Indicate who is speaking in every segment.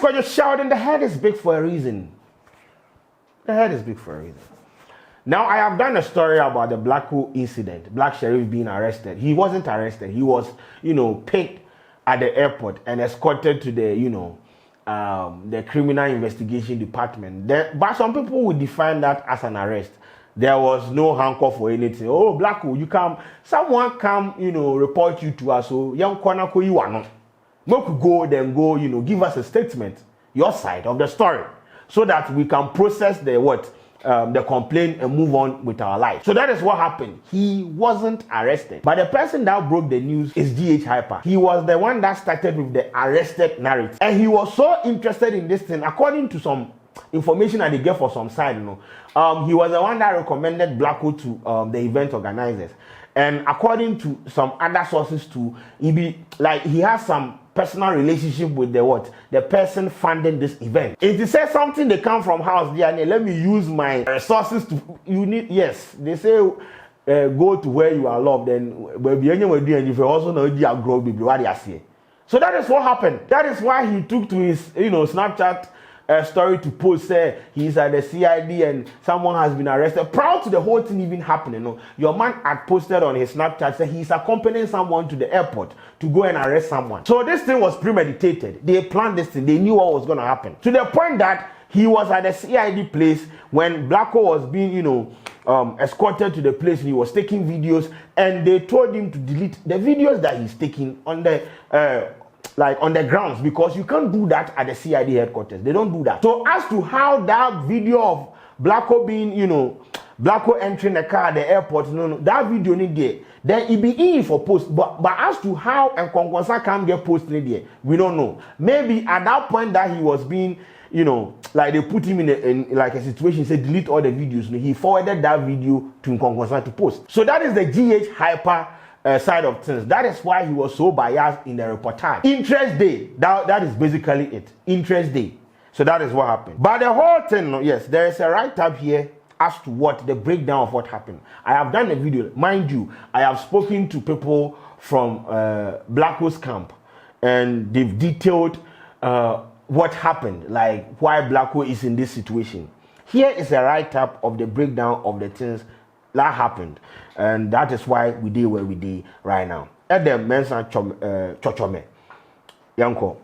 Speaker 1: Kwadwo Sheldon, the head is big for a reason. The head is big for a reason. Now, I have done a story about the Kwadwo incident, Black Sherif being arrested. He wasn't arrested. He was, picked at the airport and escorted to the, the criminal investigation department. But some people would define that as an arrest. There was no handcuff or anything. Oh, Kwadwo, you come, someone come, report you to us. So, young Kwanako, you are not. Go, then go, give us a statement, your side of the story, so that we can process the complaint and move on with our life. So that is what happened. He wasn't arrested. But the person that broke the news is GH Hyper. He was the one that started with the arrested narrative. And he was so interested in this thing, according to some information that they get for some side, he was the one that recommended Kwadwo to the event organizers. And according to some other sources too, he has some personal relationship with the person funding this event. If they say something, they come from house there, and let me use my resources to. Yes, they say go to where you are loved, and if you also know you grow, what they say. So that is what happened. That is why he took to his Snapchat story to post, say he's at the CID and someone has been arrested. Proud to the whole thing even happening. Your man had posted on his Snapchat, say he's accompanying someone to the airport to go and arrest someone. So this thing was premeditated. They planned this thing. They knew what was going to happen. To the point that he was at the CID place when Kwadwo was being, escorted to the place, and he was taking videos, and they told him to delete the videos that he's taking on the on the grounds, because you can't do that at the CID headquarters. They don't do that. So as to how that video of Kwadwo being, Kwadwo entering the car at the airport, that video need there. Then it be in for post. But as to how and Kwankwasa can get posted there, we don't know. Maybe at that point that he was being, they put him in a situation, say delete all the videos. He forwarded that video to Kwankwasa to post. So that is the GH Hyper side of things. That is why he was so biased in the reportage. Interest Day, that is basically it. Interest Day. So that is what happened. But the whole thing, yes, there is a write-up here as to what the breakdown of what happened. I have done a video, mind you. I have spoken to people from Kwadwo's camp, and they've detailed what happened, like why Kwadwo is in this situation. Here is a write-up of the breakdown of the things that happened, and that is why we did where we did right now. At the Mensa Chochome, Yanko.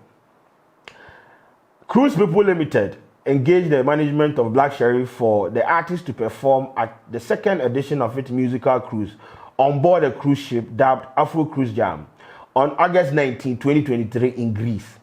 Speaker 1: Cruise People Limited engaged the management of Black Sherif for the artist to perform at the second edition of its musical cruise on board a cruise ship dubbed Afro Cruise Jam on August 19, 2023 in Greece.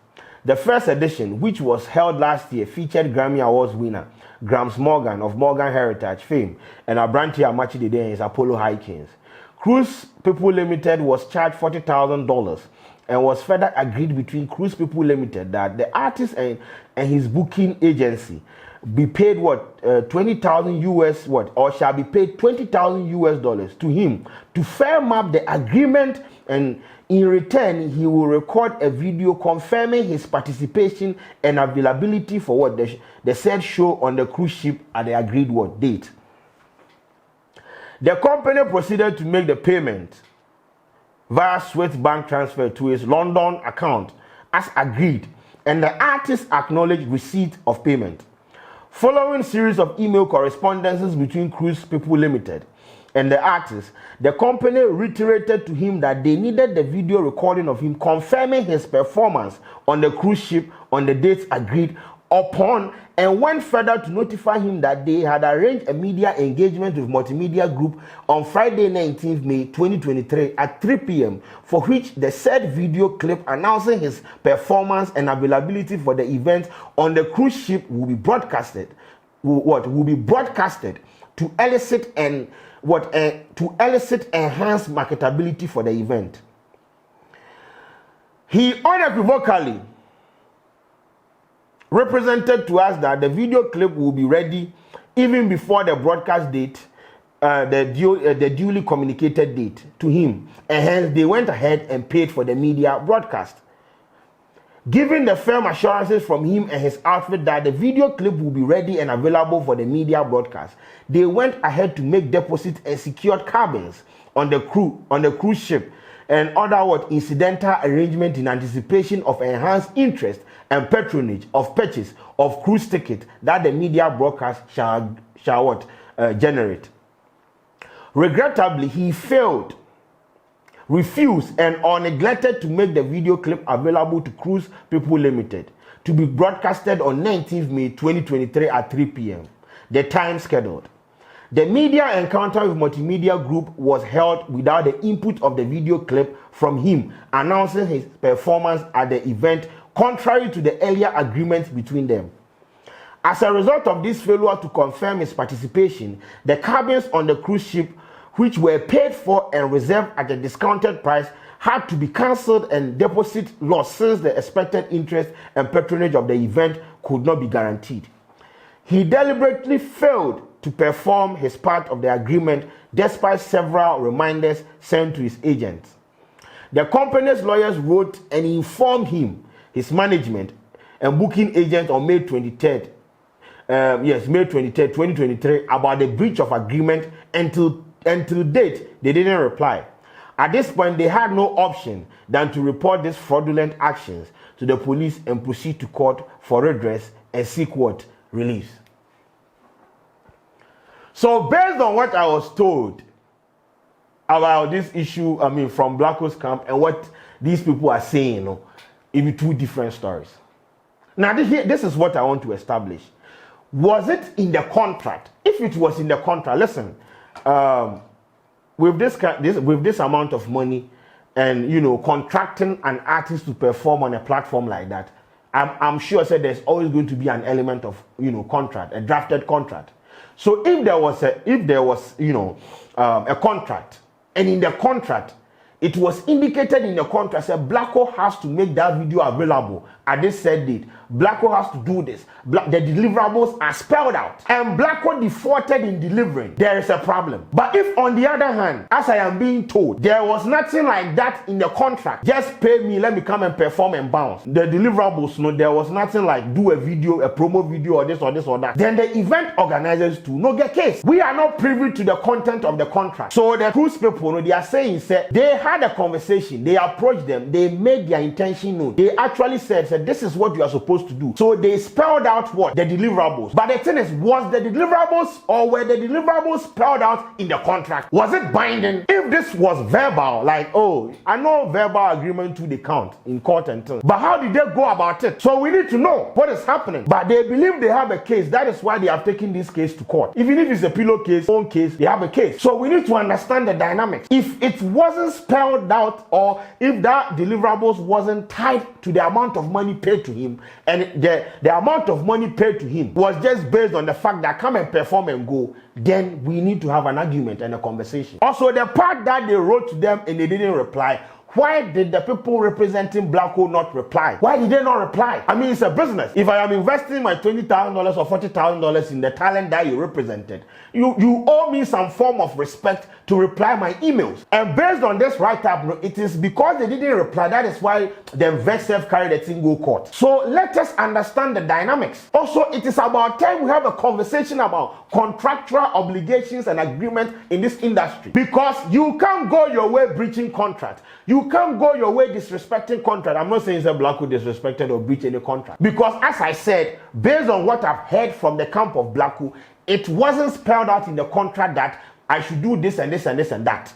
Speaker 1: The first edition, which was held last year, featured Grammy Awards winner Grams Morgan of Morgan Heritage fame and Abranti Amachi Dede and his Apollo High Kings. Cruise People Limited was charged $40,000 and was further agreed between Cruise People Limited that the artist and his booking agency be paid 20,000 US or shall be paid $20,000 US to him to firm up the agreement, and in return he will record a video confirming his participation and availability for the said show on the cruise ship at the agreed date. The company proceeded to make the payment via Swift bank transfer to his London account as agreed, and the artist acknowledged receipt of payment. Following series of email correspondences between Cruise People Limited and the artist, the company reiterated to him that they needed the video recording of him confirming his performance on the cruise ship on the dates agreed upon, and went further to notify him that they had arranged a media engagement with Multimedia Group on Friday 19th May 2023 at 3 p.m. for which the said video clip announcing his performance and availability for the event on the cruise ship will be broadcasted. Will be broadcasted to elicit enhanced marketability for the event. He unequivocally represented to us that the video clip will be ready even before the broadcast date, the duly communicated date to him, and hence they went ahead and paid for the media broadcast. Given the firm assurances from him and his outfit that the video clip will be ready and available for the media broadcast, they went ahead to make deposits and secured cabins on the cruise ship and other what incidental arrangement in anticipation of enhanced interest and patronage of purchase of cruise ticket that the media broadcast shall generate. Regrettably, he refused or neglected to make the video clip available to Cruise People Limited to be broadcasted on 19th May 2023 at 3 p.m. the time scheduled. The media encounter with Multimedia Group was held without the input of the video clip from him announcing his performance at the event, contrary to the earlier agreement between them. As a result of this failure to confirm his participation, the cabins on the cruise ship, which were paid for and reserved at a discounted price, had to be cancelled and deposit lost since the expected interest and patronage of the event could not be guaranteed. He deliberately failed to perform his part of the agreement despite several reminders sent to his agents. The company's lawyers wrote and informed him, his management, and booking agent on May 23rd, May 23rd, 2023, about the breach of agreement. Until date, they didn't reply. At this point, they had no option than to report these fraudulent actions to the police and proceed to court for redress and seek what? Release. So based on what I was told about this issue, from Blacko's camp and what these people are saying, it be two different stories. Now this is what I want to establish. Was it in the contract? If it was in the contract, listen, with this amount of money and contracting an artist to perform on a platform like that, I'm sure there's always going to be an element of contract, a drafted contract. So if there was a contract, and in the contract it was indicated in the contract that Blacko has to make that video available at this said date. Blacko has to do this. The deliverables are spelled out, and Blacko defaulted in delivering. There is a problem. But if, on the other hand, as I am being told, there was nothing like that in the contract, just pay me, let me come and perform and bounce. The deliverables, no, there was nothing like do a video, a promo video, or this or this or that. Then the event organizers too no get case. We are not privy to the content of the contract. So the cruise people, they are saying, they had a conversation, they approached them, they made their intention known. They actually said this is what you are supposed to do. So they spelled out what? The deliverables. But the thing is, was the deliverables or were the deliverables spelled out in the contract? Was it binding? If this was verbal, like, oh, I know verbal agreement to the count in court and things, but how did they go about it? So we need to know what is happening. But they believe they have a case. That is why they have taken this case to court. Even if it's a pillow case, own case, they have a case. So we need to understand the dynamics. If it wasn't spelled out, or if that deliverables wasn't tied to the amount of money paid to him, and the amount of money paid to him was just based on the fact that come and perform and go, then we need to have an argument and a conversation. Also, the part that they wrote to them and they didn't reply, why did the people representing Blacko not reply? Why did they not reply? I mean, it's a business. If I am investing my $20,000 or $40,000 in the talent that you represented, you owe me some form of respect to reply my emails. And based on this write-up, it is because they didn't reply, that is why the investors carried the thing go court. So let us understand the dynamics. Also, it is about time we have a conversation about contractual obligations and agreements in this industry. Because you can't go your way breaching contract. You can't go your way disrespecting contract. I'm not saying that Blacko disrespected or breached any contract. Because as I said, based on what I've heard from the camp of Blacko, it wasn't spelled out in the contract that I should do this and this and this and that.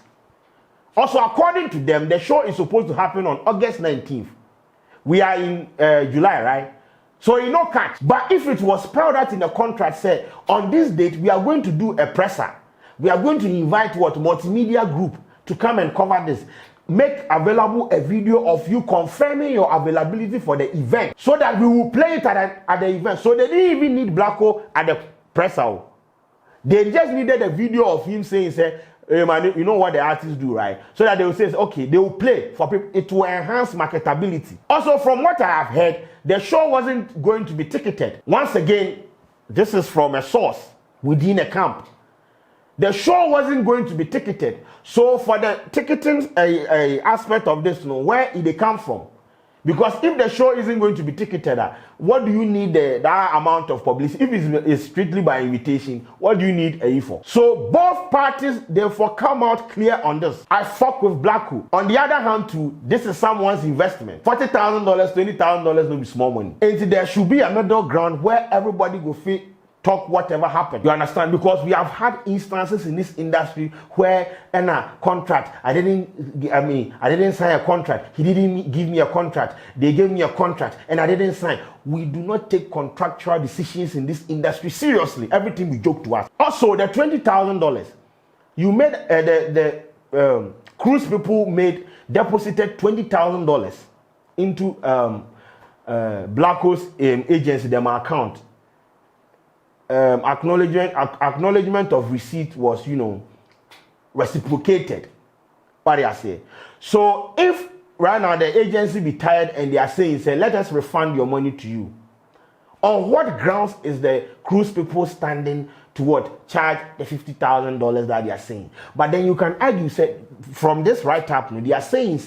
Speaker 1: Also, according to them, the show is supposed to happen on August 19th. We are in July, right? So catch. But if it was spelled out in the contract, say, on this date, we are going to do a presser. We are going to invite Multimedia Group to come and cover this. Make available a video of you confirming your availability for the event so that we will play it at the event. So they didn't even need Blacko at the presser. They just needed a video of him saying, hey man, you know what the artists do, right? So that they will say, okay, they will play for people. It will enhance marketability. Also, from what I have heard, the show wasn't going to be ticketed. Once again, this is from a source within a camp. The show wasn't going to be ticketed. So for the ticketing aspect of this, where did they come from? Because if the show isn't going to be ticketed, what do you need that amount of publicity? If it's strictly by invitation, what do you need a for? So both parties therefore come out clear on this. I fuck with Blacko. On the other hand, too, this is someone's investment. $40,000, $20,000 no be small money. And there should be a middle ground where everybody go fit talk whatever happened. You understand? Because we have had instances in this industry where contract, I didn't sign a contract. He didn't give me a contract. They gave me a contract and I didn't sign. We do not take contractual decisions in this industry seriously. Everything we joke to us. Also, the $20,000 you made, the cruise people deposited $20,000 into Blacko's agency, them account. Acknowledgement of receipt was, reciprocated. What I say. So if right now the agency be tired and they are saying, let us refund your money to you. On what grounds is the cruise people standing to what? Charge the $50,000 that they are saying. But then you can argue, from this right up, they are saying,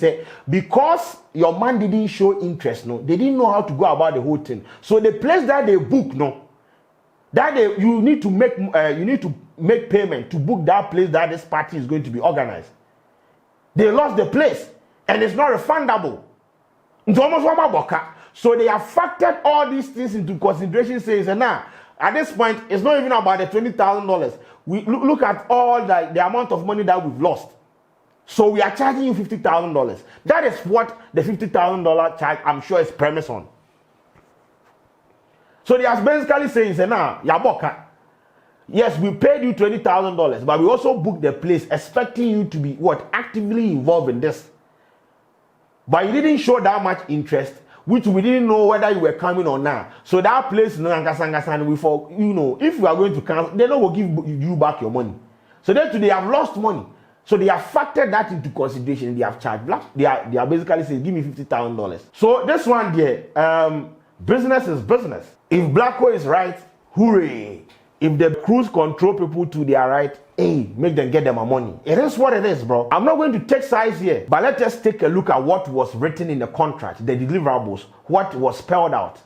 Speaker 1: because your man didn't show interest, they didn't know how to go about the whole thing. So the place that they book, you need to make payment to book that place that this party is going to be organized. They lost the place and it's not refundable. So they have factored all these things into consideration, saying, at this point, it's not even about the $20,000. We look at all the amount of money that we've lost. So we are charging you $50,000. That is what the $50,000 charge, I'm sure, is premise on. So they are basically saying, Yaboka, yes, we paid you $20,000, but we also booked the place expecting you to be actively involved in this. But you didn't show that much interest, which we didn't know whether you were coming or not. So that place, if we are going to cancel, they will give you back your money. So then they have lost money. So they have factored that into consideration. They have charged They are basically saying, give me $50,000. So this one there, business is business. If Blacko is right, hooray. If the cruise control people too, they are right, make them get them a money. It is what it is, bro. I'm not going to take sides here, but let us take a look at what was written in the contract, the deliverables, what was spelled out.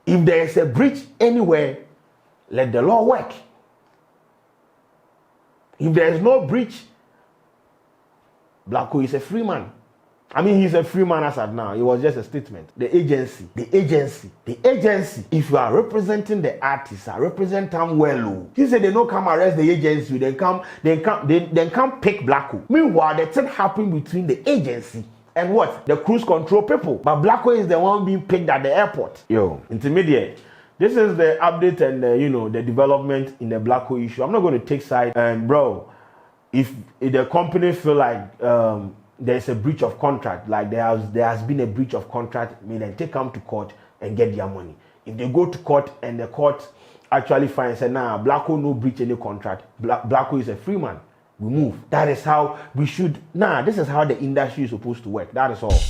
Speaker 1: If there is a breach anywhere, let the law work. If there is no breach, Blacko is a free man. He's a free man as of now. It was just a statement. The agency. If you are representing the artists, represent them well. He said they don't come arrest the agency. They come pick Blacko. Meanwhile, the thing happened between the agency and what? The cruise control people. But Blacko is the one being picked at the airport. Intermediate. This is the update and the development in the Blacko issue. I'm not going to take side. And bro, if the company feel like there's a breach of contract, like there has been a breach of contract, then take them to court and get their money. If they go to court and the court actually finds and say, Blacko no breach any contract, Blacko is a free man, we move. That is how we should. This is how the industry is supposed to work. That is all.